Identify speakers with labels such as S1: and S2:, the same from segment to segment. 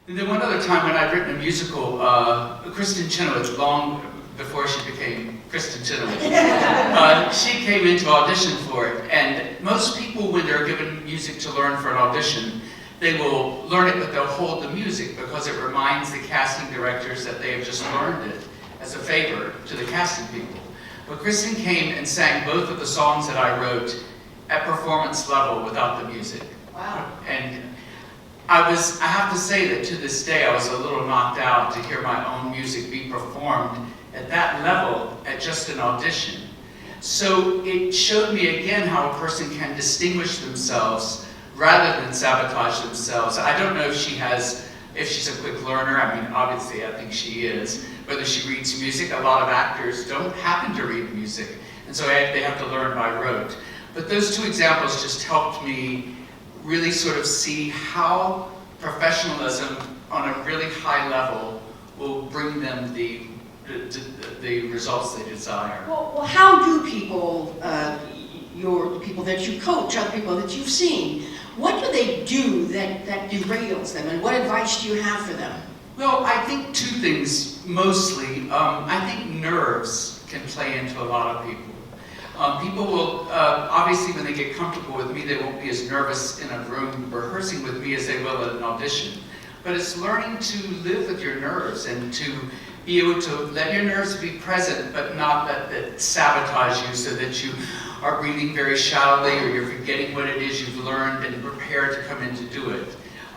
S1: And then one other time when I'd written a musical, Kristen Chenoweth, long before she became Kristen Chenoweth, she came in to audition for it. And most people, when they're given music to learn for an audition, they will learn it, but they'll hold the music because it reminds the casting directors that they have just learned it as a favor to the casting people. But Kristen came and sang both of the songs that I wrote at performance level without the music.
S2: Wow.
S1: And I have to say that to this day I was a little knocked out to hear my own music be performed at that level at just an audition. So it showed me again how a person can distinguish themselves rather than sabotage themselves. I don't know if she's a quick learner. I mean, obviously I think she is. Whether she reads music, a lot of actors don't happen to read music, and so they have to learn by rote. But those two examples just helped me really sort of see how professionalism on a really high level will bring them the results they desire.
S2: Well, how do people, the people that you coach, other people that you've seen, what do they do that derails them, and what advice do you have for them?
S1: Well, I think two things mostly. I think nerves can play into a lot of people. People will, obviously when they get comfortable with me, they won't be as nervous in a room rehearsing with me as they will at an audition. But it's learning to live with your nerves and to be able to let your nerves be present, but not let it sabotage you so that you are breathing very shallowly or you're forgetting what it is you've learned and prepared to come in to do it.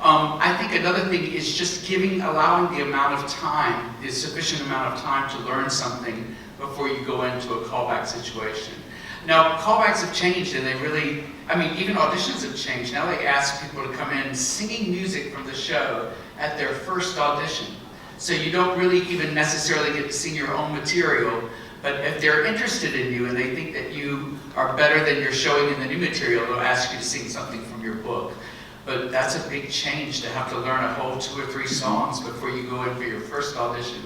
S1: I think another thing is just allowing the amount of time, the sufficient amount of time to learn something before you go into a callback situation. Now, callbacks have changed, and even auditions have changed. Now they ask people to come in singing music from the show at their first audition. So you don't really even necessarily get to sing your own material, but if they're interested in you and they think that you are better than you're showing in the new material, they'll ask you to sing something from your book. But that's a big change to have to learn a whole 2 or 3 songs before you go in for your first audition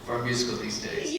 S1: for a musical these days.